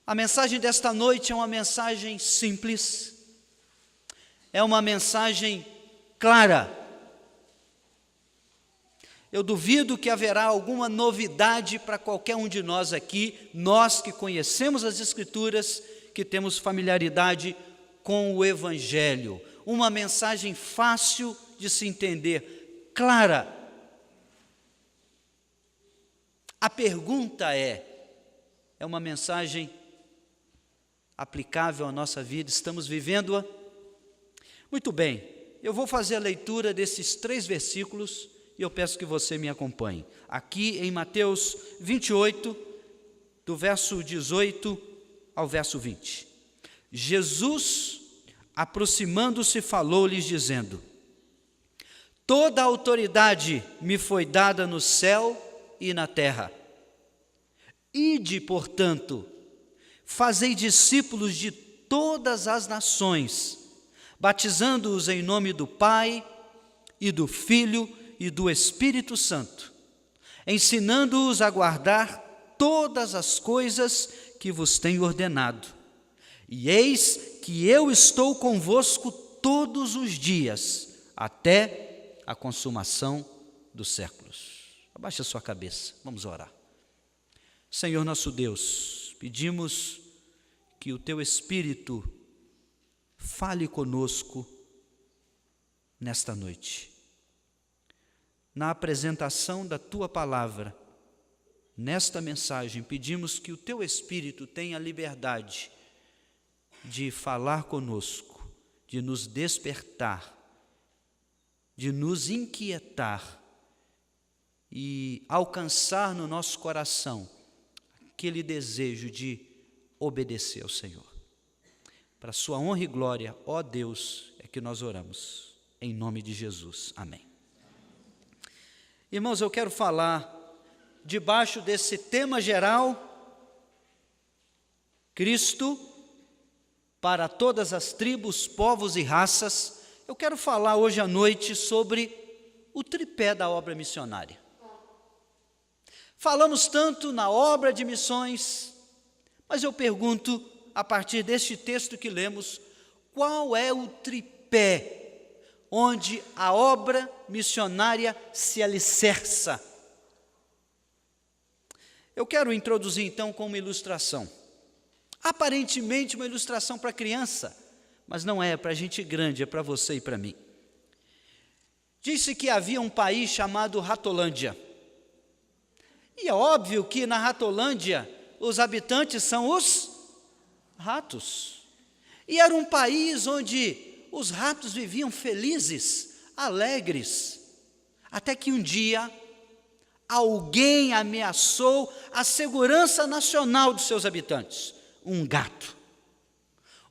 A mensagem desta noite é uma mensagem simples, é uma mensagem clara. Eu duvido que haverá alguma novidade para qualquer um de nós aqui, nós que conhecemos as Escrituras, que temos familiaridade com o Evangelho. Uma mensagem fácil de se entender, clara. A pergunta é uma mensagem aplicável à nossa vida? Estamos vivendo-a? Muito bem, eu vou fazer a leitura desses 3 versículos e eu peço que você me acompanhe. Aqui em Mateus 28, do verso 18 ao verso 20. Jesus, aproximando-se, falou-lhes dizendo: toda a autoridade me foi dada no céu e na terra. Ide, portanto, fazei discípulos de todas as nações, batizando-os em nome do Pai e do Filho e do Espírito Santo, ensinando-os a guardar todas as coisas que vos tenho ordenado. E eis que eu estou convosco todos os dias, até a consumação dos séculos. Abaixe a sua cabeça, vamos orar. Senhor nosso Deus, pedimos que o Teu Espírito fale conosco nesta noite. Na apresentação da Tua Palavra, nesta mensagem, pedimos que o Teu Espírito tenha liberdade de falar conosco, de nos despertar, de nos inquietar e alcançar no nosso coração aquele desejo de obedecer ao Senhor. Para a sua honra e glória, ó Deus, é que nós oramos, em nome de Jesus, amém. Irmãos, eu quero falar, debaixo desse tema geral, Cristo para todas as tribos, povos e raças. Eu quero falar hoje à noite sobre o tripé da obra missionária. Falamos tanto na obra de missões, mas eu pergunto, a partir deste texto que lemos, qual é o tripé onde a obra missionária se alicerça? Eu quero introduzir então com uma ilustração. Aparentemente uma ilustração para criança, mas não é para gente grande, é para você e para mim. Disse que havia um país chamado Ratolândia. E é óbvio que na Ratolândia os habitantes são os ratos. E era um país onde os ratos viviam felizes, alegres, até que um dia alguém ameaçou a segurança nacional dos seus habitantes. Um gato.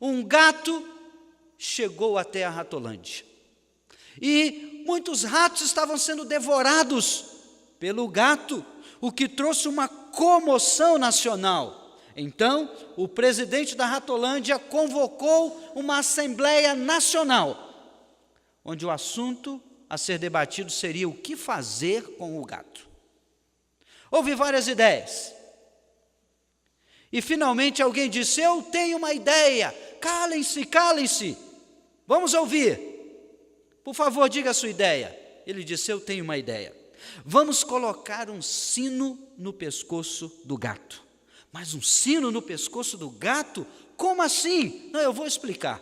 Um gato chegou até a Ratolândia. E muitos ratos estavam sendo devorados pelo gato, o que trouxe uma comoção nacional. Então, o presidente da Ratolândia convocou uma Assembleia Nacional, onde o assunto a ser debatido seria o que fazer com o gato. Houve várias ideias. E finalmente alguém disse: eu tenho uma ideia, calem-se, calem-se, vamos ouvir. Por favor, diga a sua ideia. Ele disse: eu tenho uma ideia. Vamos colocar um sino no pescoço do gato. Mas um sino no pescoço do gato? Como assim? Não, eu vou explicar.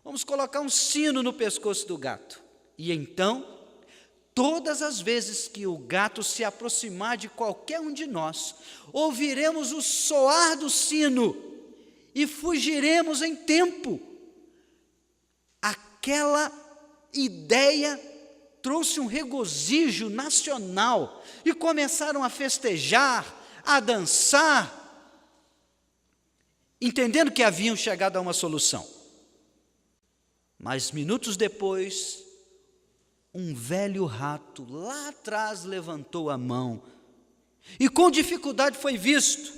Vamos colocar um sino no pescoço do gato. E então, todas as vezes que o gato se aproximar de qualquer um de nós, ouviremos o soar do sino e fugiremos em tempo. Aquela ideia trouxe um regozijo nacional e começaram a festejar, a dançar, entendendo que haviam chegado a uma solução. Mas minutos depois, um velho rato lá atrás levantou a mão e com dificuldade foi visto.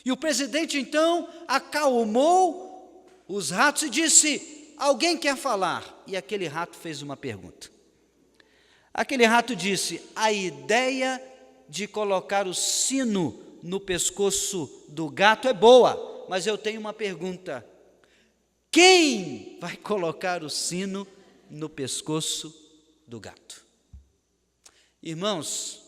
E o presidente então acalmou os ratos e disse: alguém quer falar? E aquele rato fez uma pergunta. Aquele rato disse: a ideia de colocar o sino no pescoço do gato é boa, mas eu tenho uma pergunta: quem vai colocar o sino no pescoço do gato? Irmãos,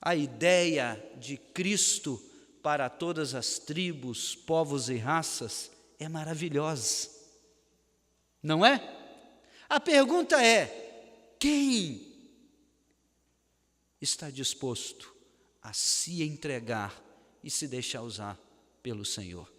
a ideia de Cristo para todas as tribos, povos e raças é maravilhosa, não é? A pergunta é: quem está disposto a se entregar e se deixar usar pelo Senhor?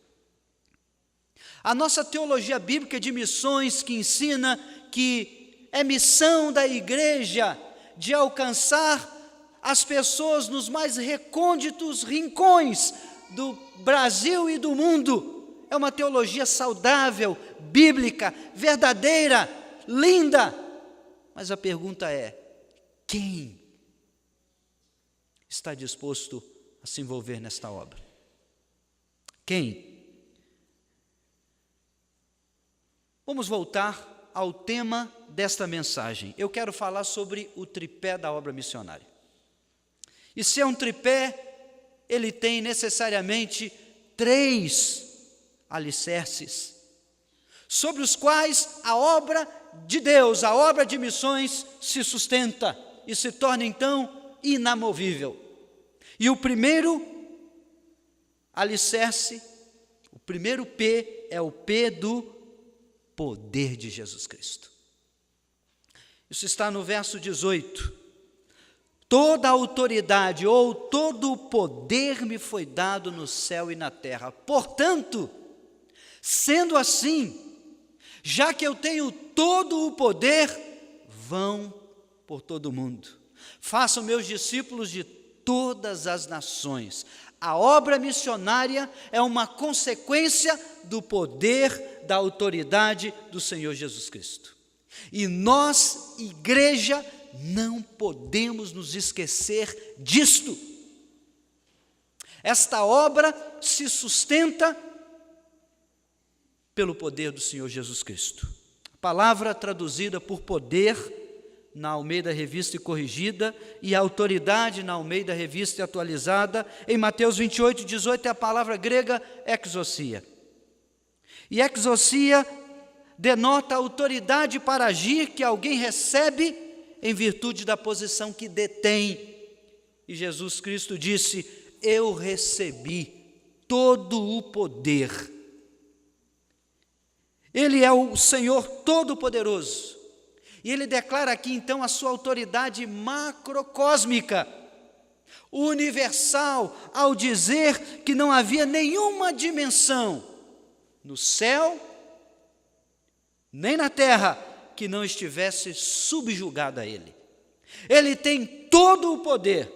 A nossa teologia bíblica de missões, que ensina que é missão da igreja de alcançar as pessoas nos mais recônditos rincões do Brasil e do mundo, é uma teologia saudável, bíblica, verdadeira, linda. Mas a pergunta é: quem está disposto a se envolver nesta obra? Quem? Vamos voltar ao tema desta mensagem. Eu quero falar sobre o tripé da obra missionária. E se é um tripé, ele tem necessariamente 3 alicerces, sobre os quais a obra de Deus, a obra de missões, se sustenta e se torna então inamovível. E o primeiro alicerce, o primeiro P, é o P do poder de Jesus Cristo. Isso está no verso 18. Toda a autoridade ou todo o poder me foi dado no céu e na terra. Portanto, sendo assim, já que eu tenho todo o poder, vão por todo o mundo. Façam meus discípulos de todas as nações. A obra missionária é uma consequência do poder, da autoridade do Senhor Jesus Cristo. E nós, igreja, não podemos nos esquecer disto. Esta obra se sustenta pelo poder do Senhor Jesus Cristo. A palavra traduzida por poder na Almeida Revista e Corrigida, e a autoridade na Almeida Revista e Atualizada, em Mateus 28, 18, é a palavra grega exousia. E exousia denota a autoridade para agir que alguém recebe em virtude da posição que detém. E Jesus Cristo disse: eu recebi todo o poder. Ele é o Senhor Todo-Poderoso. E ele declara aqui então a sua autoridade macrocósmica, universal, ao dizer que não havia nenhuma dimensão no céu, nem na terra, que não estivesse subjugada a ele. Ele tem todo o poder,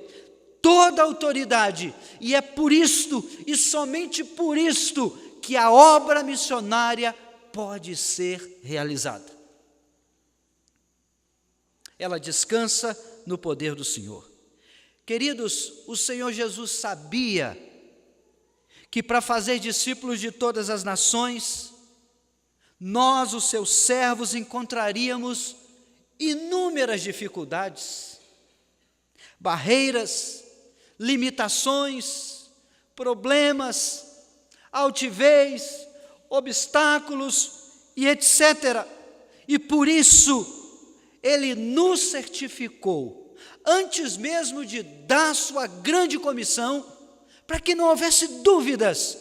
toda a autoridade, e é por isto, e somente por isto, que a obra missionária pode ser realizada. Ela descansa no poder do Senhor. Queridos, o Senhor Jesus sabia que para fazer discípulos de todas as nações, nós, os seus servos, encontraríamos inúmeras dificuldades, barreiras, limitações, problemas, altivez, obstáculos e etc. E por isso, Ele nos certificou, antes mesmo de dar sua grande comissão, para que não houvesse dúvidas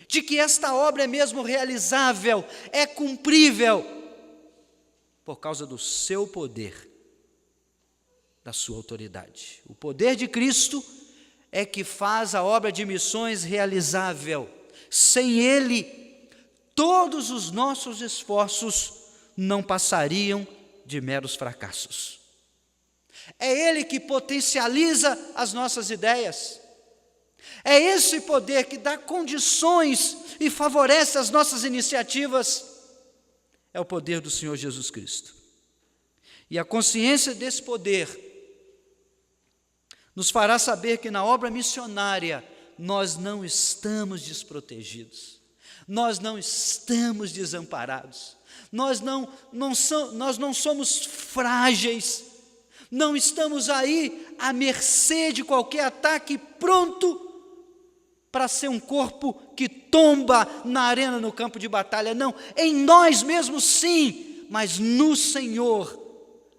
de que esta obra é mesmo realizável, é cumprível, por causa do seu poder, da sua autoridade. O poder de Cristo é que faz a obra de missões realizável. Sem Ele, todos os nossos esforços não passariam de meros fracassos. É Ele que potencializa as nossas ideias. É esse poder que dá condições e favorece as nossas iniciativas. É o poder do Senhor Jesus Cristo. E a consciência desse poder nos fará saber que na obra missionária nós não estamos desprotegidos, nós não estamos desamparados, nós não somos frágeis, não estamos aí à mercê de qualquer ataque pronto para ser um corpo que tomba na arena, no campo de batalha, não, em nós mesmos sim, mas no Senhor,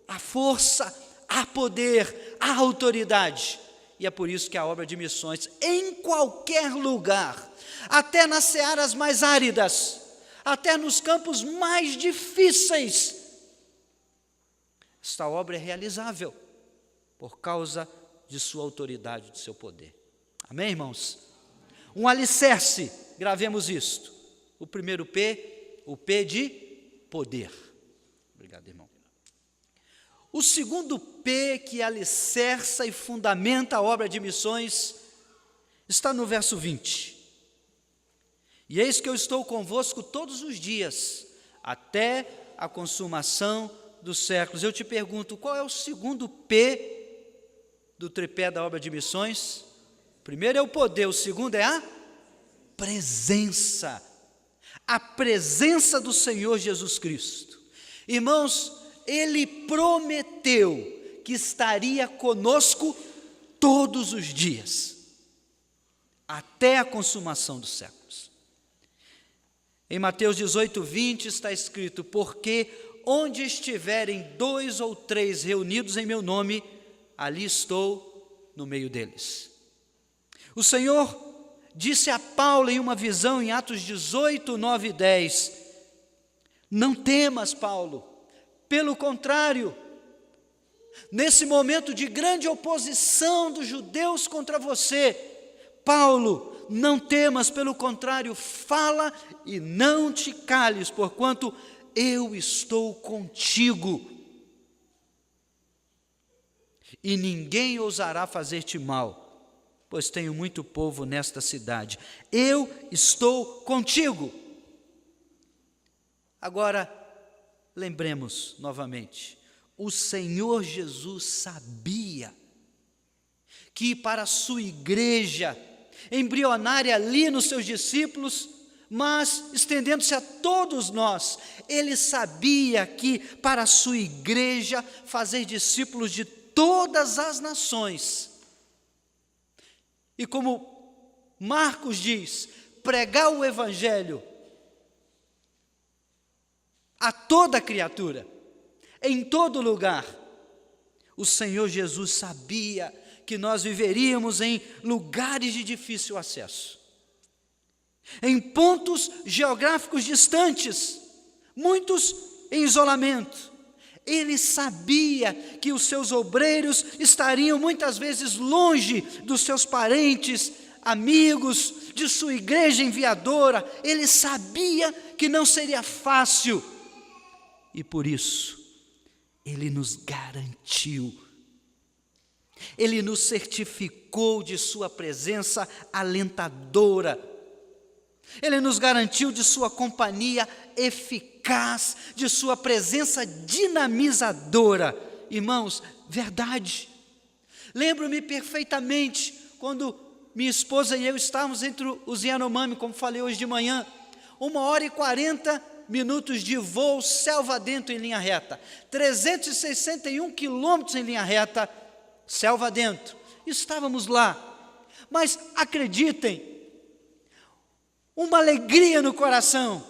há força, há poder, há autoridade, e é por isso que a obra de missões, em qualquer lugar, até nas searas mais áridas, até nos campos mais difíceis, esta obra é realizável, por causa de sua autoridade, de seu poder. Amém, irmãos? Um alicerce, gravemos isto. O primeiro P, o P de poder. Obrigado, irmão. O segundo P que alicerça e fundamenta a obra de missões está no verso 20. E eis que eu estou convosco todos os dias, até a consumação dos séculos. Eu te pergunto, qual é o segundo P do tripé da obra de missões? O primeiro é o poder, o segundo é a presença. A presença do Senhor Jesus Cristo. Irmãos, Ele prometeu que estaria conosco todos os dias, até a consumação dos séculos. Em Mateus 18, 20 está escrito, porque onde estiverem 2 ou 3 reunidos em meu nome, ali estou no meio deles. O Senhor disse a Paulo em uma visão em Atos 18, 9 e 10, não temas, Paulo, pelo contrário, nesse momento de grande oposição dos judeus contra você, Paulo, não temas, pelo contrário, fala e não te cales, porquanto eu estou contigo, e ninguém ousará fazer-te mal, pois tenho muito povo nesta cidade. Eu estou contigo. Agora, lembremos novamente, o Senhor Jesus sabia que para a sua igreja, embrionária ali nos seus discípulos, mas estendendo-se a todos nós, Ele sabia que para a sua igreja fazer discípulos de todas as nações, e como Marcos diz, pregar o Evangelho a toda criatura, em todo lugar, o Senhor Jesus sabia que nós viveríamos em lugares de difícil acesso, em pontos geográficos distantes, muitos em isolamento. Ele sabia que os seus obreiros estariam muitas vezes longe dos seus parentes, amigos, de sua igreja enviadora. Ele sabia que não seria fácil. E por isso, Ele nos garantiu. Ele nos certificou de sua presença alentadora. Ele nos garantiu de sua companhia eficaz, de sua presença dinamizadora. Irmãos, verdade. Lembro-me perfeitamente quando minha esposa e eu estávamos entre os Yanomami, como falei hoje de manhã, 1h40 de voo, selva adentro em linha reta, 361 quilômetros em linha reta, selva adentro. Estávamos lá, mas acreditem, uma alegria no coração.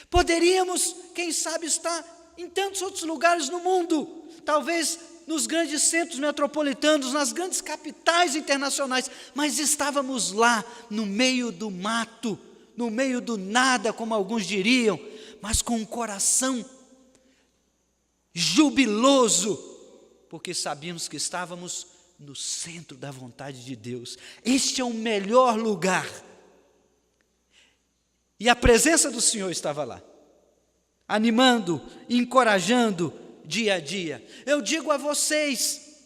Poderíamos, quem sabe, estar em tantos outros lugares no mundo, talvez nos grandes centros metropolitanos, nas grandes capitais internacionais, mas estávamos lá, no meio do mato, no meio do nada, como alguns diriam, mas com um coração jubiloso, porque sabíamos que estávamos no centro da vontade de Deus. Este é o melhor lugar. E a presença do Senhor estava lá, animando, encorajando dia a dia. Eu digo a vocês,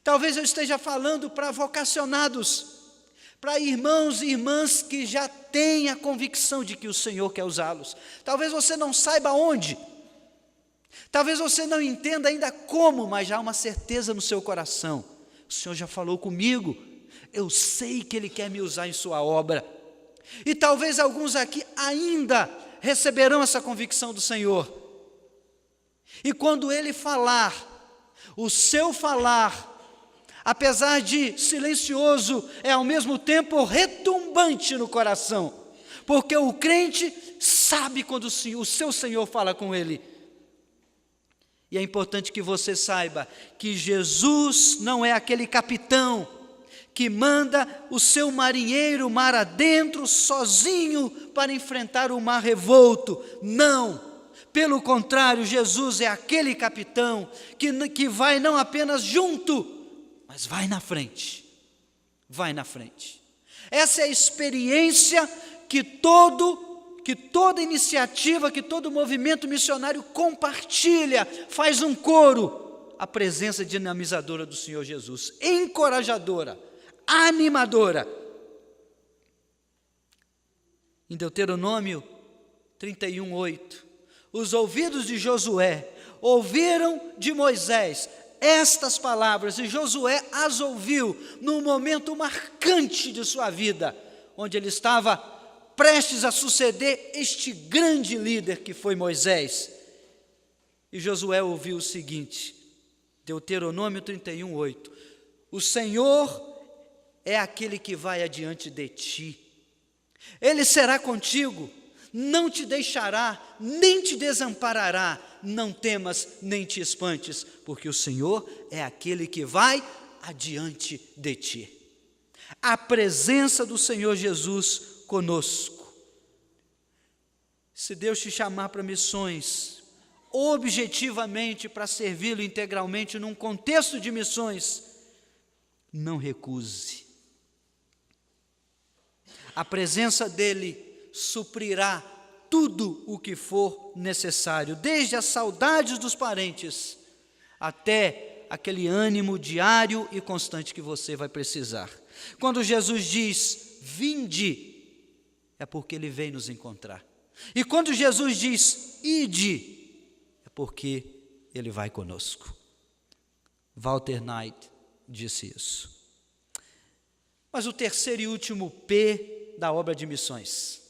talvez eu esteja falando para vocacionados, para irmãos e irmãs que já têm a convicção de que o Senhor quer usá-los. Talvez você não saiba onde, talvez você não entenda ainda como, mas já há uma certeza no seu coração. O Senhor já falou comigo, eu sei que Ele quer me usar em sua obra. E talvez alguns aqui ainda receberão essa convicção do Senhor. E quando Ele falar, o seu falar, apesar de silencioso, é ao mesmo tempo retumbante no coração, porque o crente sabe quando o seu Senhor fala com ele. E é importante que você saiba que Jesus não é aquele capitão que manda o seu marinheiro mar adentro sozinho para enfrentar o mar revolto. Não, pelo contrário, Jesus é aquele capitão que vai não apenas junto, mas vai na frente. Vai na frente. Essa é a experiência que toda iniciativa, que todo movimento missionário compartilha, faz um coro, a presença dinamizadora do Senhor Jesus, encorajadora, animadora. Em Deuteronômio 31:8, os ouvidos de Josué ouviram de Moisés estas palavras, e Josué as ouviu num momento marcante de sua vida, onde ele estava prestes a suceder este grande líder que foi Moisés. E Josué ouviu o seguinte, Deuteronômio 31:8, o Senhor é aquele que vai adiante de ti, Ele será contigo, não te deixará, nem te desamparará, não temas, nem te espantes, porque o Senhor é aquele que vai adiante de ti. A presença do Senhor Jesus conosco. Se Deus te chamar para missões, objetivamente para servi-lo integralmente num contexto de missões, não recuse. A presença dele suprirá tudo o que for necessário, desde as saudades dos parentes até aquele ânimo diário e constante que você vai precisar. Quando Jesus diz, vinde, é porque Ele vem nos encontrar. E quando Jesus diz, ide, é porque Ele vai conosco. Walter Knight disse isso. Mas o terceiro e último P da obra de missões.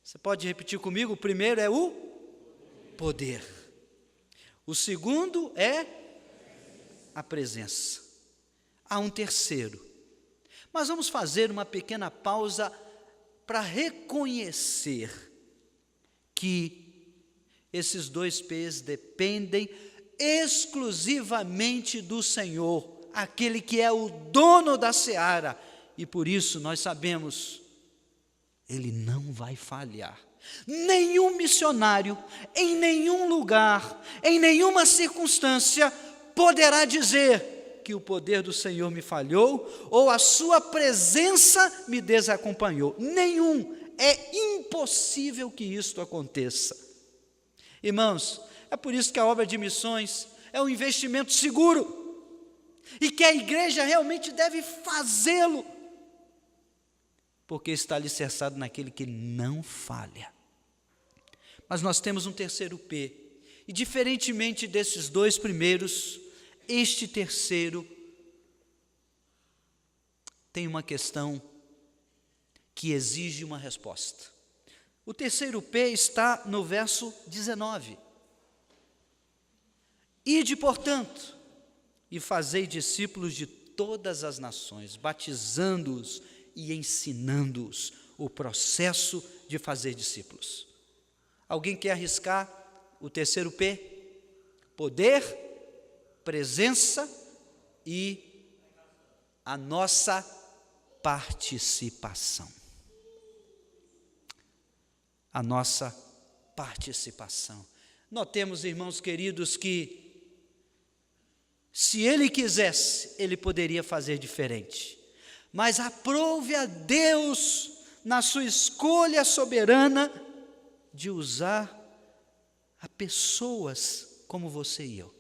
Você pode repetir comigo? O primeiro é o poder. O segundo é a presença. Há um terceiro. Mas vamos fazer uma pequena pausa para reconhecer que esses dois P's dependem exclusivamente do Senhor, aquele que é o dono da seara, e por isso nós sabemos, Ele não vai falhar. Nenhum missionário, em nenhum lugar, em nenhuma circunstância, poderá dizer que o poder do Senhor me falhou, ou a sua presença me desacompanhou. Nenhum. É impossível que isto aconteça. Irmãos, é por isso que a obra de missões é um investimento seguro, e que a igreja realmente deve fazê-lo, porque está alicerçado naquele que não falha. Mas nós temos um terceiro P, e diferentemente desses dois primeiros, este terceiro tem uma questão que exige uma resposta. O terceiro P está no verso 19. Ide, portanto, e fazei discípulos de todas as nações, batizando-os e ensinando-os o processo de fazer discípulos. Alguém quer arriscar o terceiro P? Poder, presença e a nossa participação. A nossa participação. Notemos, irmãos queridos, que se Ele quisesse, Ele poderia fazer diferente. Mas aprove a Deus, na sua escolha soberana, de usar a pessoas como você e eu.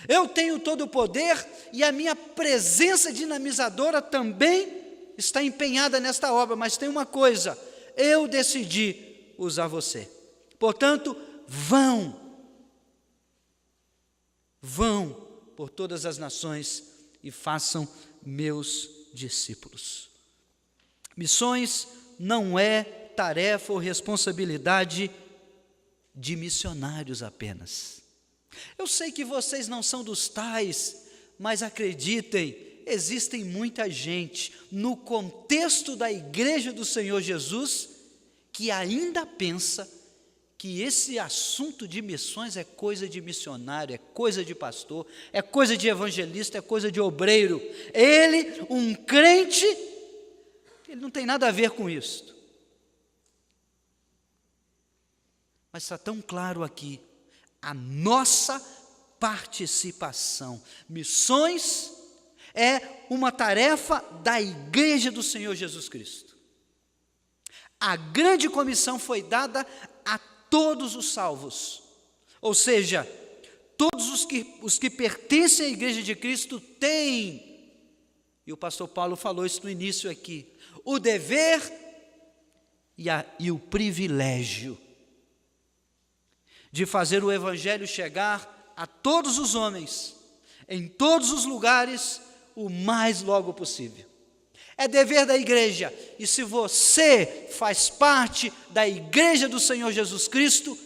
Eu tenho todo o poder e a minha presença dinamizadora também está empenhada nesta obra, mas tem uma coisa, eu decidi usar você. Portanto, vão por todas as nações e façam meus discípulos. Missões não é tarefa ou responsabilidade de missionários apenas. Eu sei que vocês não são dos tais, mas acreditem, existem muita gente no contexto da igreja do Senhor Jesus que ainda pensa que esse assunto de missões é coisa de missionário, é coisa de pastor, é coisa de evangelista, é coisa de obreiro. Ele, um crente, ele não tem nada a ver com isso. Mas está tão claro aqui a nossa participação. Missões é uma tarefa da igreja do Senhor Jesus Cristo. A grande comissão foi dada a todos os salvos, ou seja, todos os que pertencem à igreja de Cristo têm, e o pastor Paulo falou isso no início aqui, o dever e o privilégio de fazer o evangelho chegar a todos os homens, em todos os lugares, o mais logo possível. É dever da igreja, e se você faz parte da igreja do Senhor Jesus Cristo,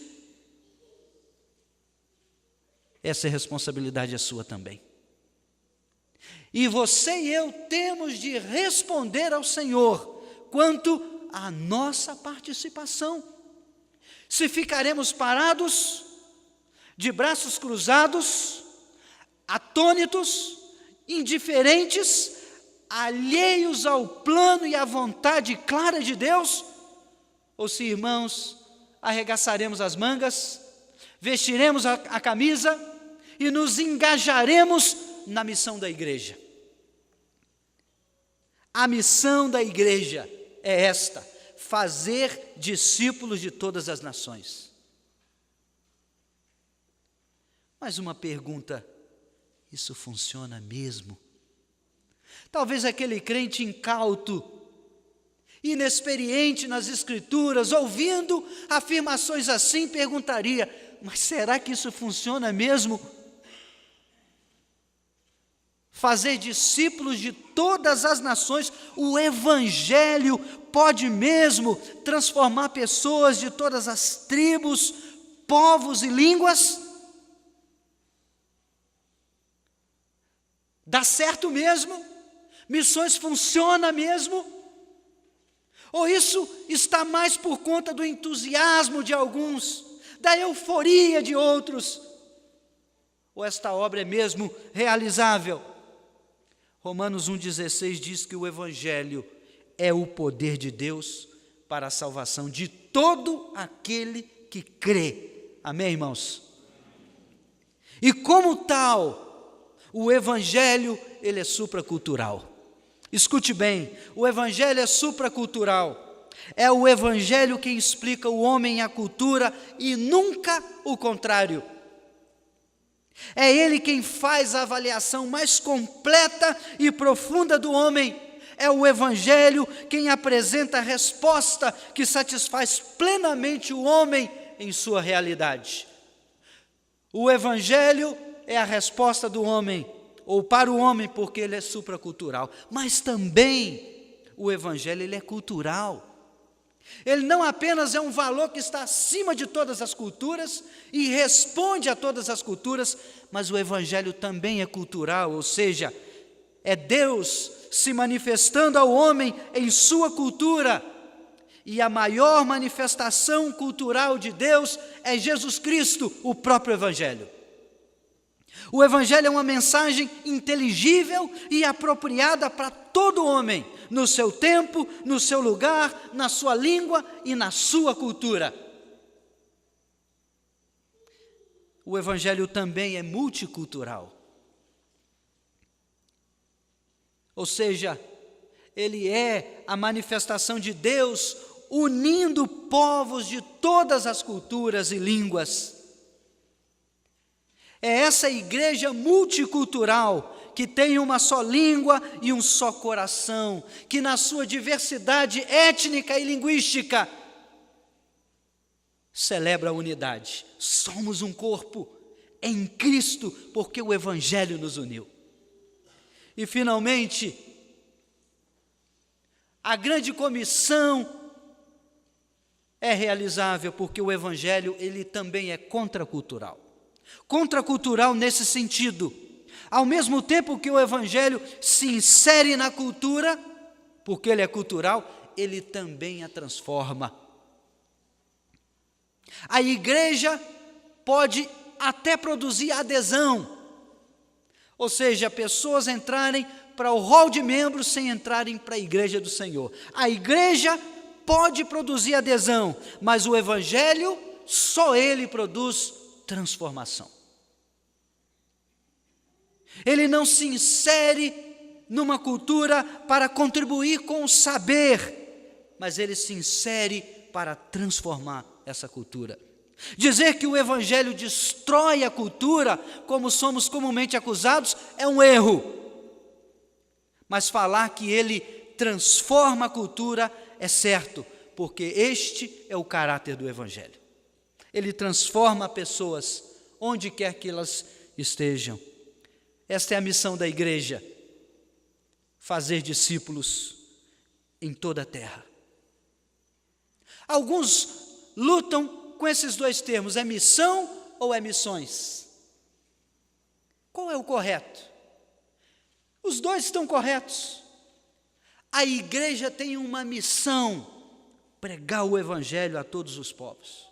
essa responsabilidade é sua também. E você e eu temos de responder ao Senhor quanto à nossa participação. Se ficaremos parados, de braços cruzados, atônitos, indiferentes, alheios ao plano e à vontade clara de Deus, ou se, irmãos, arregaçaremos as mangas, vestiremos a camisa e nos engajaremos na missão da igreja. A missão da igreja é esta: fazer discípulos de todas as nações. Mas uma pergunta: isso funciona mesmo? Talvez aquele crente incauto, inexperiente nas Escrituras, ouvindo afirmações assim, perguntaria: mas será que isso funciona mesmo? Fazer discípulos de todas as nações, o Evangelho pode mesmo transformar pessoas de todas as tribos, povos e línguas? Dá certo mesmo? Missões funciona mesmo? Ou isso está mais por conta do entusiasmo de alguns, da euforia de outros? Ou esta obra é mesmo realizável? Romanos 1,16 diz que o Evangelho é o poder de Deus para a salvação de todo aquele que crê. Amém, irmãos? E como tal, o Evangelho, ele é supracultural. Escute bem, o Evangelho é supracultural. É o Evangelho que explica o homem e a cultura e nunca o contrário. É ele quem faz a avaliação mais completa e profunda do homem. É o Evangelho quem apresenta a resposta que satisfaz plenamente o homem em sua realidade. O Evangelho é a resposta do homem, ou para o homem, porque ele é supracultural. Mas também o Evangelho, ele é cultural. Ele não apenas é um valor que está acima de todas as culturas e responde a todas as culturas, mas o Evangelho também é cultural, ou seja, é Deus se manifestando ao homem em sua cultura. E a maior manifestação cultural de Deus é Jesus Cristo, o próprio Evangelho. O Evangelho é uma mensagem inteligível e apropriada para todo homem, no seu tempo, no seu lugar, na sua língua e na sua cultura. O Evangelho também é multicultural. Ou seja, ele é a manifestação de Deus unindo povos de todas as culturas e línguas. É essa igreja multicultural que tem uma só língua e um só coração, que na sua diversidade étnica e linguística celebra a unidade. Somos um corpo em Cristo, porque o Evangelho nos uniu. E finalmente, a grande comissão é realizável porque o Evangelho, ele também é contracultural. contracultural nesse sentido. Ao mesmo tempo que o evangelho se insere na cultura, porque ele é cultural, ele também a transforma. A igreja pode até produzir adesão, ou seja, pessoas entrarem para o hall de membros sem entrarem para a igreja do Senhor. A igreja pode produzir adesão, mas o evangelho, só ele produz transformação. Ele não se insere numa cultura para contribuir com o saber, mas ele se insere para transformar essa cultura. Dizer que o evangelho destrói a cultura, como somos comumente acusados, é um erro. Mas falar que ele transforma a cultura é certo, porque este é o caráter do evangelho. Ele transforma pessoas onde quer que elas estejam. Esta é a missão da igreja: fazer discípulos em toda a terra. Alguns lutam com esses dois termos: é missão ou é missões? Qual é o correto? Os dois estão corretos. A igreja tem uma missão: pregar o evangelho a todos os povos.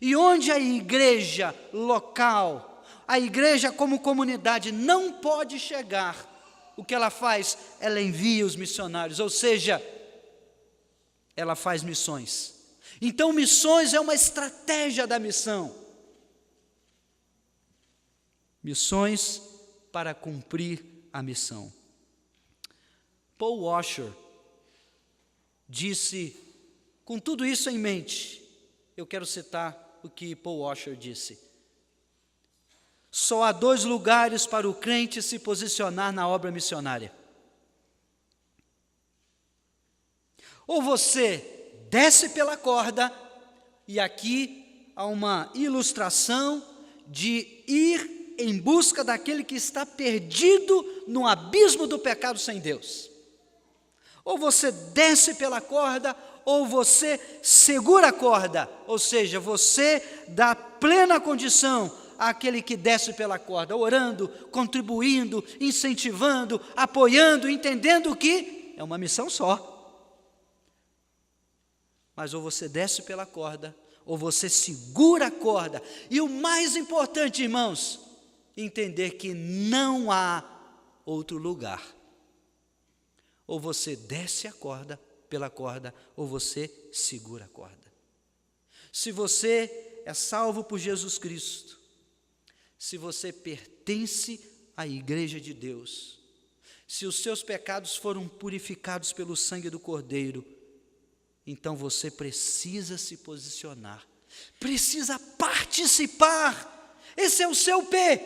E onde a igreja local, a igreja como comunidade não pode chegar, o que ela faz? Ela envia os missionários, ou seja, ela faz missões. Então, missões é uma estratégia da missão. Missões para cumprir a missão. Paul Washer disse, com tudo isso em mente, eu quero citar o que Paul Washer disse: só há 2 lugares para o crente se posicionar na obra missionária. Ou você desce pela corda, e aqui há uma ilustração de ir em busca daquele que está perdido no abismo do pecado sem Deus. Ou você desce pela corda, ou você segura a corda, ou seja, você dá plena condição àquele que desce pela corda, orando, contribuindo, incentivando, apoiando, entendendo que é uma missão só. Mas ou você desce pela corda, ou você segura a corda. E o mais importante, irmãos, entender que não há outro lugar. Ou você desce a corda, pela corda, ou você segura a corda. Se você é salvo por Jesus Cristo, se você pertence à igreja de Deus, se os seus pecados foram purificados pelo sangue do Cordeiro, então você precisa se posicionar, precisa participar. Esse é o seu P.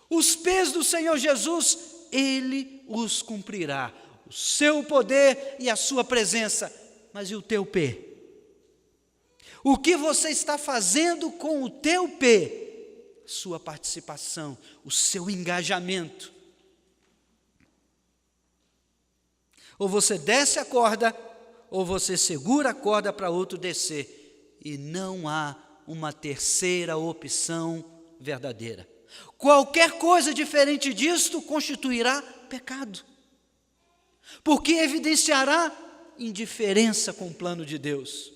Os P's do Senhor Jesus, Ele os cumprirá. O seu poder e a sua presença. Mas e o teu P? O que você está fazendo com o teu P? Sua participação, o seu engajamento. Ou você desce a corda, ou você segura a corda para outro descer. E não há uma terceira opção verdadeira. Qualquer coisa diferente disto constituirá pecado, porque evidenciará indiferença com o plano de Deus.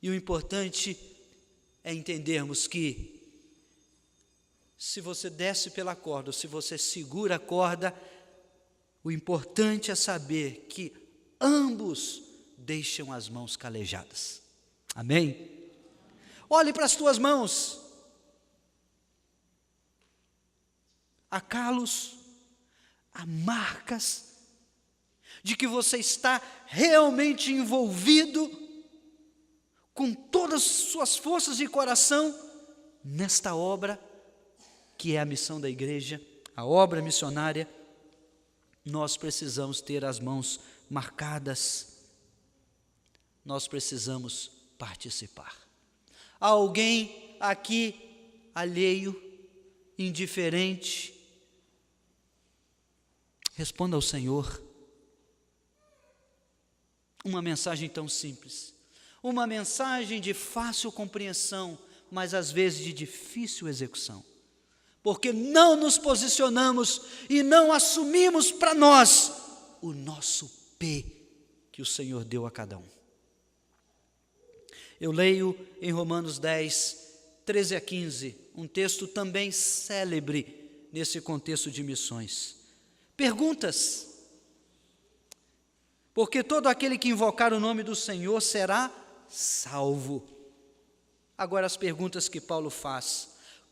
E o importante é entendermos que, se você desce pela corda, ou se você segura a corda, o importante é saber que ambos deixam as mãos calejadas. Amém? Olhe para as tuas mãos. Há calos, há marcas de que você está realmente envolvido com todas as suas forças e coração nesta obra que é a missão da igreja, a obra missionária. Nós precisamos ter as mãos marcadas, nós precisamos participar. Há alguém aqui alheio, indiferente? Responda ao Senhor. Uma mensagem tão simples. Uma mensagem de fácil compreensão, mas às vezes de difícil execução. Porque não nos posicionamos e não assumimos para nós o nosso P que o Senhor deu a cada um. Eu leio em Romanos 10, 13 a 15, um texto também célebre nesse contexto de missões. Perguntas. Porque todo aquele que invocar o nome do Senhor será salvo. Agora as perguntas que Paulo faz.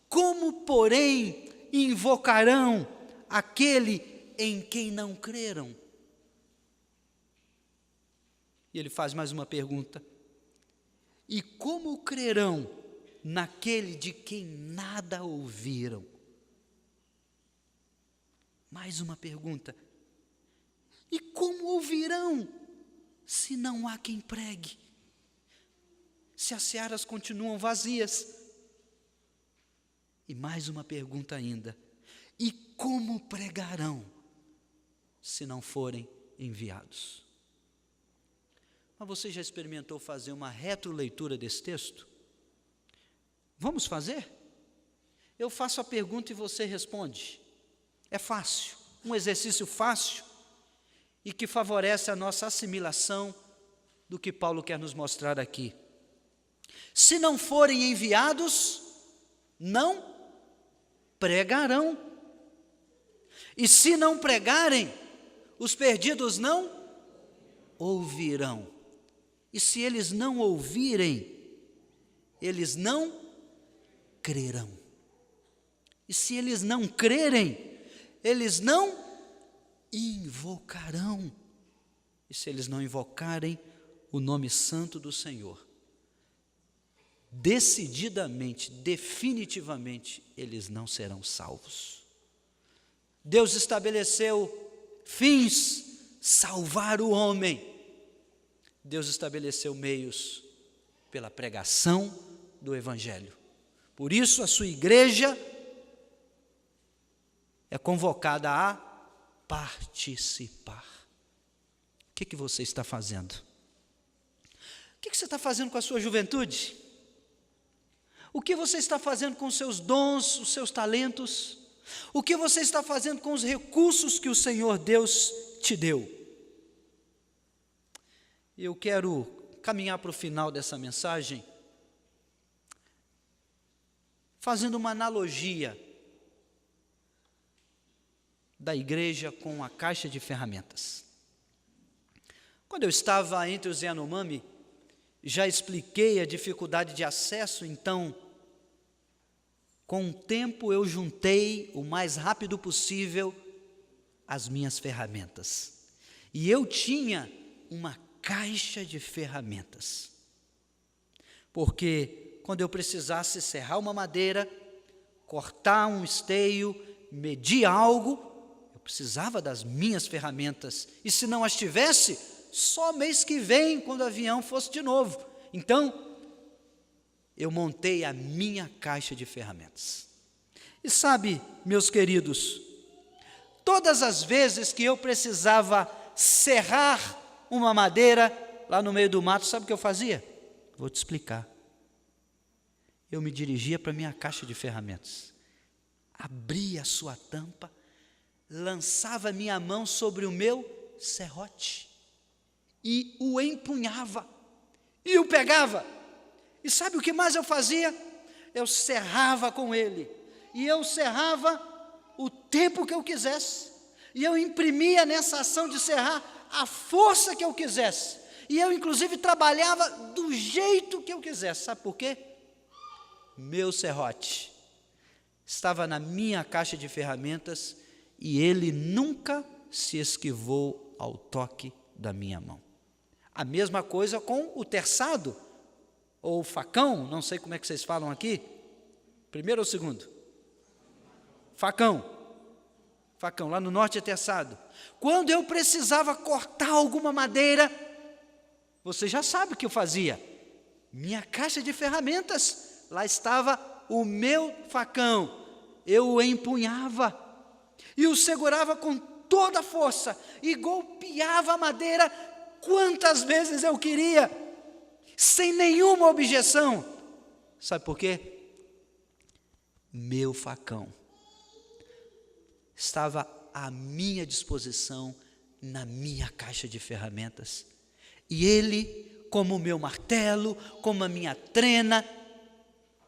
Como, porém, invocarão aquele em quem não creram? E ele faz mais uma pergunta. E como crerão naquele de quem nada ouviram? Mais uma pergunta. E como ouvirão se não há quem pregue? Se as searas continuam vazias? E mais uma pergunta ainda. E como pregarão se não forem enviados? Mas você já experimentou fazer uma retroleitura desse texto? Vamos fazer? Eu faço a pergunta e você responde. É fácil, um exercício fácil e que favorece a nossa assimilação do que Paulo quer nos mostrar aqui. Se não forem enviados, não pregarão. E se não pregarem, os perdidos não ouvirão. E se eles não ouvirem, eles não crerão. E se eles não crerem, eles não invocarão. E se eles não invocarem o nome santo do Senhor, decididamente, definitivamente, eles não serão salvos. Deus estabeleceu fins, salvar o homem. Deus estabeleceu meios pela pregação do Evangelho. Por isso a sua igreja é convocada a participar. O que você está fazendo? O que você está fazendo com a sua juventude? O que você está fazendo com os seus dons, os seus talentos? O que você está fazendo com os recursos que o Senhor Deus te deu? Eu quero caminhar para o final dessa mensagem fazendo uma analogia da igreja com a caixa de ferramentas. Quando eu estava entre os Yanomami, já expliquei a dificuldade de acesso, então, com o tempo eu juntei o mais rápido possível as minhas ferramentas. E eu tinha uma caixa de ferramentas. Porque quando eu precisasse serrar uma madeira, cortar um esteio, medir algo, eu precisava das minhas ferramentas. E se não as tivesse, só mês que vem, quando o avião fosse de novo. Então, eu montei a minha caixa de ferramentas. E sabe, meus queridos, todas as vezes que eu precisava serrar uma madeira lá no meio do mato, sabe o que eu fazia? Vou te explicar. Eu me dirigia para a minha caixa de ferramentas, abria a sua tampa, lançava minha mão sobre o meu serrote e o empunhava e o pegava. E sabe o que mais eu fazia? Eu serrava com ele, e eu serrava o tempo que eu quisesse, e eu imprimia nessa ação de serrar a força que eu quisesse, e eu inclusive trabalhava do jeito que eu quisesse. Sabe por quê? Meu serrote estava na minha caixa de ferramentas e ele nunca se esquivou ao toque da minha mão. A mesma coisa com o terçado, ou facão, não sei como é que vocês falam aqui, primeiro ou segundo? Facão, lá no norte é terçado. Quando eu precisava cortar alguma madeira, você já sabe o que eu fazia. Minha caixa de ferramentas, lá estava o meu facão, eu o empunhava, e o segurava com toda a força, e golpeava a madeira quantas vezes eu queria. sem nenhuma objeção. Sabe por quê? Meu facão estava à minha disposição na minha caixa de ferramentas. E ele, como o meu martelo, como a minha trena,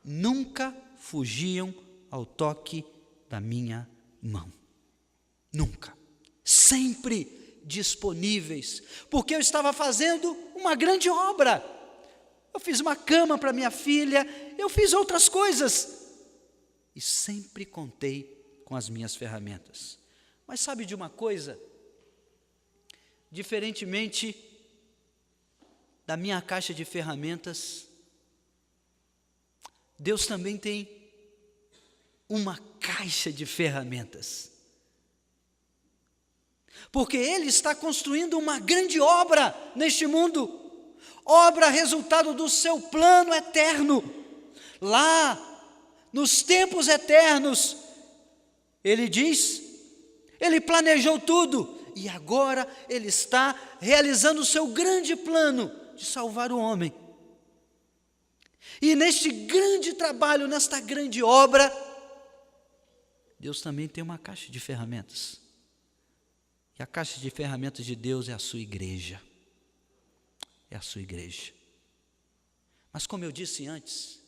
nunca fugiam ao toque da minha mão. Nunca. Sempre disponíveis, porque eu estava fazendo uma grande obra. Eu fiz uma cama para minha filha, eu fiz outras coisas, e sempre contei com as minhas ferramentas. Mas sabe de uma coisa? Diferentemente da minha caixa de ferramentas, Deus também tem uma caixa de ferramentas. Porque Ele está construindo uma grande obra neste mundo, obra resultado do seu plano eterno. Lá, nos tempos eternos, Ele diz, Ele planejou tudo, e agora Ele está realizando o seu grande plano de salvar o homem. E neste grande trabalho, nesta grande obra, Deus também tem uma caixa de ferramentas. E a caixa de ferramentas de Deus é a sua igreja. É a sua igreja. Mas como eu disse antes,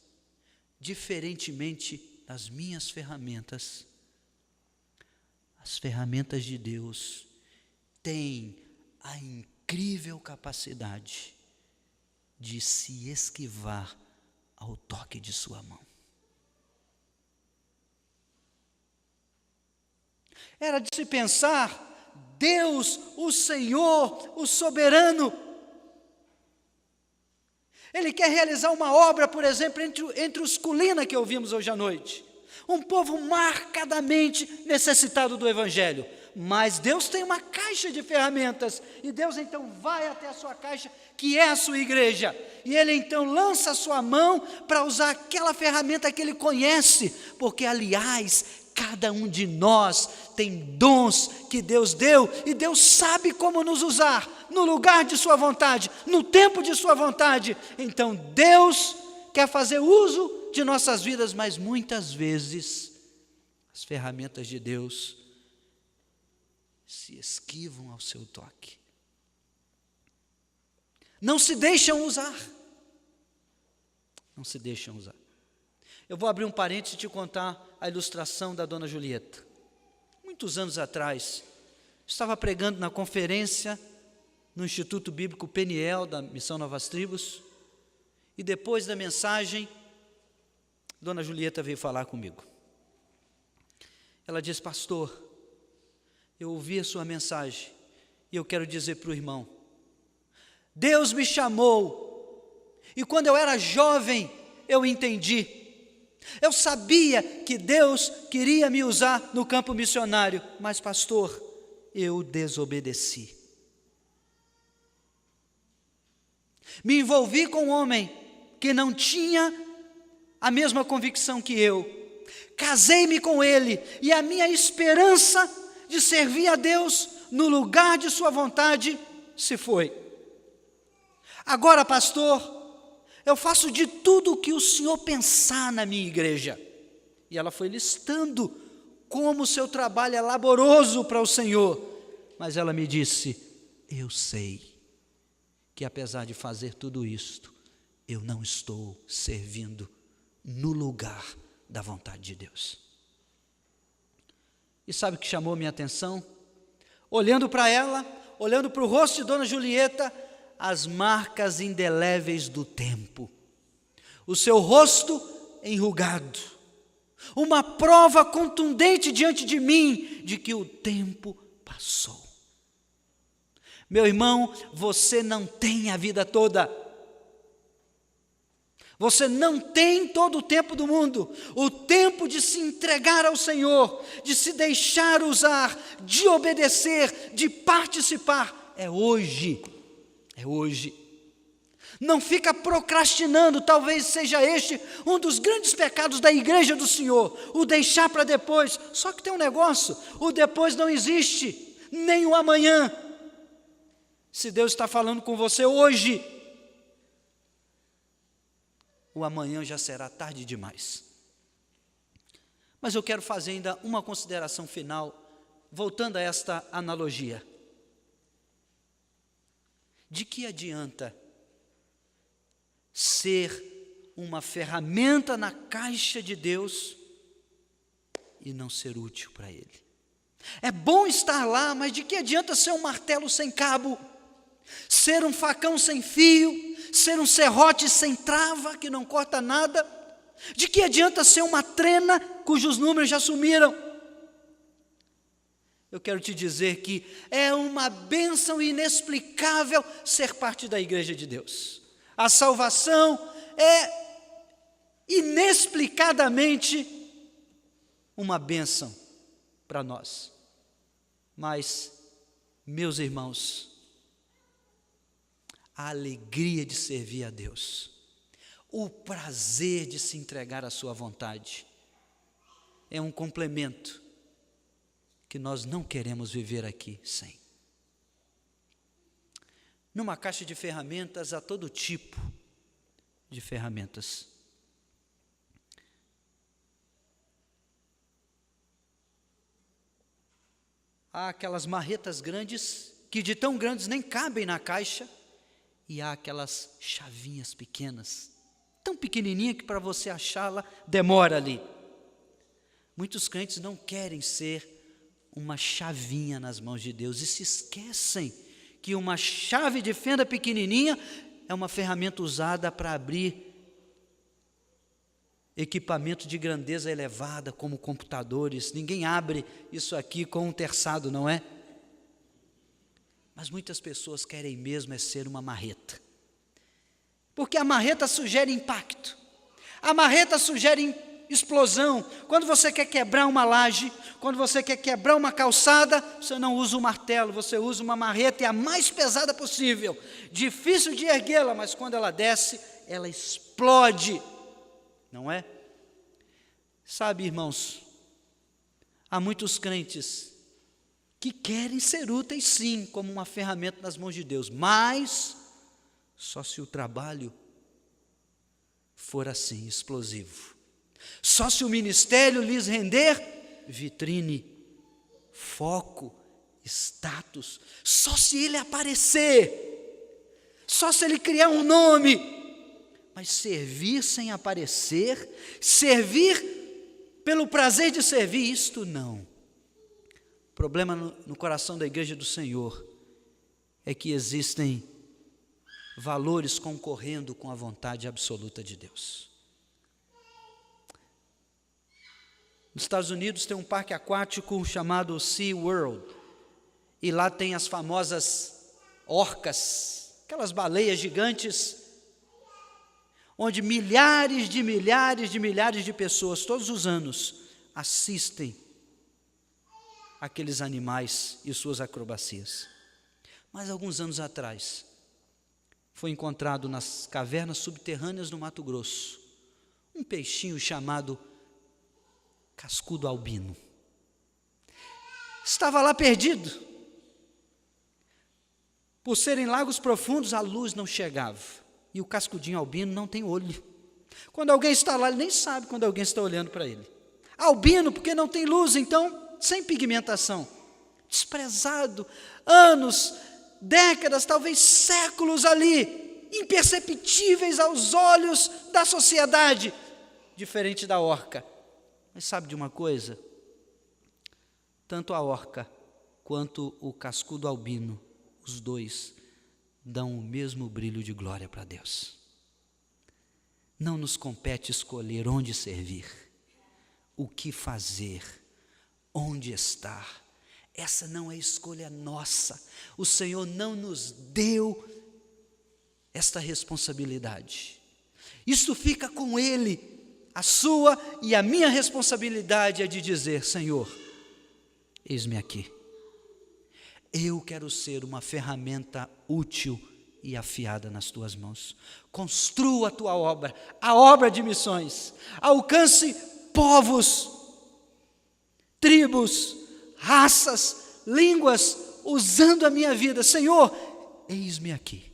diferentemente das minhas ferramentas, as ferramentas de Deus têm a incrível capacidade de se esquivar ao toque de sua mão. Era de se pensar, Deus, o Senhor, o soberano, Ele quer realizar uma obra, por exemplo, entre os Culina que ouvimos hoje à noite. Um povo marcadamente necessitado do Evangelho. Mas Deus tem uma caixa de ferramentas. E Deus então vai até a sua caixa, que é a sua igreja. E Ele então lança a sua mão para usar aquela ferramenta que Ele conhece. Porque, aliás, cada um de nós tem dons que Deus deu. E Deus sabe como nos usar. No lugar de sua vontade, no tempo de sua vontade. Então Deus quer fazer uso de nossas vidas, mas muitas vezes as ferramentas de Deus se esquivam ao seu toque. Não se deixam usar. Não se deixam usar. Eu vou abrir um parênteses e te contar a ilustração da dona Julieta. Muitos anos atrás, estava pregando na conferência no Instituto Bíblico Peniel, da Missão Novas Tribos, e depois da mensagem, dona Julieta veio falar comigo. Ela disse: pastor, eu ouvi a sua mensagem, e eu quero dizer para o irmão, Deus me chamou, e quando eu era jovem, eu entendi, eu sabia que Deus queria me usar no campo missionário, mas pastor, eu desobedeci. Me envolvi com um homem que não tinha a mesma convicção que eu. Casei-me com ele e a minha esperança de servir a Deus no lugar de sua vontade se foi. Agora, pastor, eu faço de tudo o que o senhor pensar na minha igreja. E ela foi listando como o seu trabalho é laboroso para o Senhor. Mas ela me disse: eu sei que apesar de fazer tudo isto, eu não estou servindo no lugar da vontade de Deus. E sabe o que chamou minha atenção? Olhando para ela, olhando para o rosto de dona Julieta, as marcas indeléveis do tempo. O seu rosto enrugado. Uma prova contundente diante de mim de que o tempo passou. Meu irmão, você não tem a vida toda. Você não tem todo o tempo do mundo. O tempo de se entregar ao Senhor, de se deixar usar, de obedecer, de participar, é hoje. É hoje. Não fica procrastinando, talvez seja este um dos grandes pecados da igreja do Senhor, o deixar para depois. Só que tem um negócio, o depois não existe, nem o amanhã. Se Deus está falando com você hoje, o amanhã já será tarde demais. Mas eu quero fazer ainda uma consideração final, voltando a esta analogia. De que adianta ser uma ferramenta na caixa de Deus e não ser útil para Ele? É bom estar lá, mas de que adianta ser um martelo sem cabo, ser um facão sem fio, ser um serrote sem trava que não corta nada? De que adianta ser uma trena cujos números já sumiram? Eu quero te dizer que é uma bênção inexplicável ser parte da igreja de Deus. A salvação é inexplicadamente uma bênção para nós. Mas, meus irmãos, a alegria de servir a Deus, o prazer de se entregar à sua vontade, é um complemento que nós não queremos viver aqui sem. Numa caixa de ferramentas há todo tipo de ferramentas. Há aquelas marretas grandes, que de tão grandes nem cabem na caixa, e há aquelas chavinhas pequenas, tão pequenininha que para você achá-la demora ali. Muitos crentes não querem ser uma chavinha nas mãos de Deus e se esquecem que uma chave de fenda pequenininha é uma ferramenta usada para abrir equipamento de grandeza elevada, como computadores. Ninguém abre isso aqui com um terçado, não é? Mas muitas pessoas querem mesmo é ser uma marreta, porque a marreta sugere impacto, a marreta sugere explosão. Quando você quer quebrar uma laje, quando você quer quebrar uma calçada, você não usa um martelo, você usa uma marreta, e a mais pesada possível, difícil de erguê-la, mas quando ela desce, ela explode, não é? Sabe, irmãos, há muitos crentes que querem ser úteis sim, como uma ferramenta nas mãos de Deus, mas só se o trabalho for assim, explosivo. Só se o ministério lhes render vitrine, foco, status. Só se ele aparecer, só se ele criar um nome. Mas servir sem aparecer, servir pelo prazer de servir, isto não. O problema no coração da igreja do Senhor é que existem valores concorrendo com a vontade absoluta de Deus. Nos Estados Unidos tem um parque aquático chamado Sea World, e lá tem as famosas orcas, aquelas baleias gigantes, onde milhares de pessoas todos os anos assistem aqueles animais e suas acrobacias. Mas alguns anos atrás, foi encontrado nas cavernas subterrâneas no Mato Grosso, um peixinho chamado cascudo albino. Estava lá perdido. Por serem lagos profundos, a luz não chegava. E o cascudinho albino não tem olho. Quando alguém está lá, ele nem sabe quando alguém está olhando para ele. Albino, porque não tem luz, então, sem pigmentação. Desprezado, anos, décadas, talvez séculos ali, imperceptíveis aos olhos da sociedade, diferente da orca. Mas sabe de uma coisa? Tanto a orca quanto o cascudo albino, os dois dão o mesmo brilho de glória para Deus. Não nos compete escolher onde servir, o que fazer, onde estar. Essa não é escolha nossa. O Senhor não nos deu esta responsabilidade. Isso fica com Ele. A sua e a minha responsabilidade é de dizer: Senhor, eis-me aqui. Eu quero ser uma ferramenta útil e afiada nas tuas mãos. Construa a tua obra, a obra de missões. Alcance povos, tribos, raças, línguas, usando a minha vida. Senhor, eis-me aqui.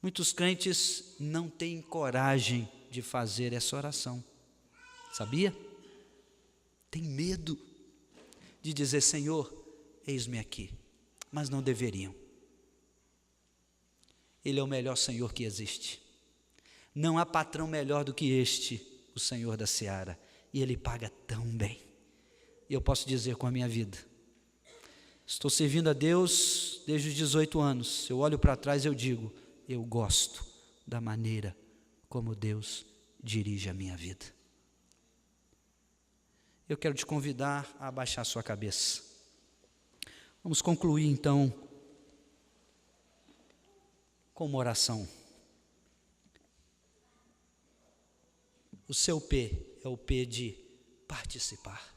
Muitos crentes não têm coragem de fazer essa oração, sabia? Tem medo de dizer: Senhor, eis-me aqui, mas não deveriam. Ele é o melhor Senhor que existe. Não há patrão melhor do que este, o Senhor da seara, e Ele paga tão bem. E eu posso dizer com a minha vida, estou servindo a Deus desde os 18 anos, eu olho para trás e eu digo, eu gosto da maneira como Deus dirige a minha vida. Eu quero te convidar a abaixar sua cabeça. Vamos concluir então com uma oração. O seu P é o P de participar.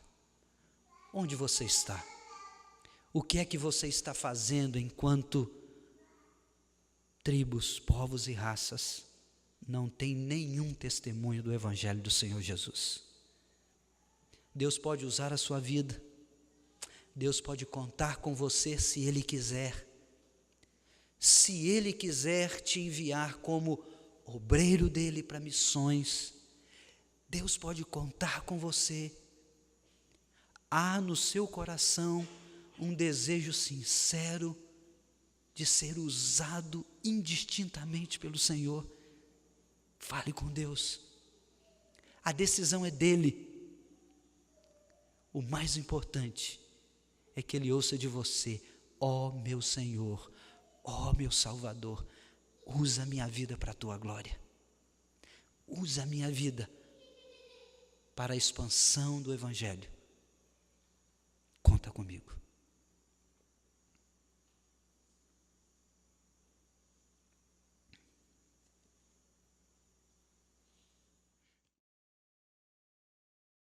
Onde você está? O que é que você está fazendo enquanto tribos, povos e raças não têm nenhum testemunho do Evangelho do Senhor Jesus? Deus pode usar a sua vida. Deus pode contar com você se Ele quiser. Se Ele quiser te enviar como obreiro dEle para missões, Deus pode contar com você. Há no seu coração um desejo sincero de ser usado indistintamente pelo Senhor. Fale com Deus. A decisão é dEle. O mais importante é que Ele ouça de você: ó meu Senhor, ó meu Salvador, usa a minha vida para a tua glória. Usa a minha vida para a expansão do Evangelho. Conta comigo.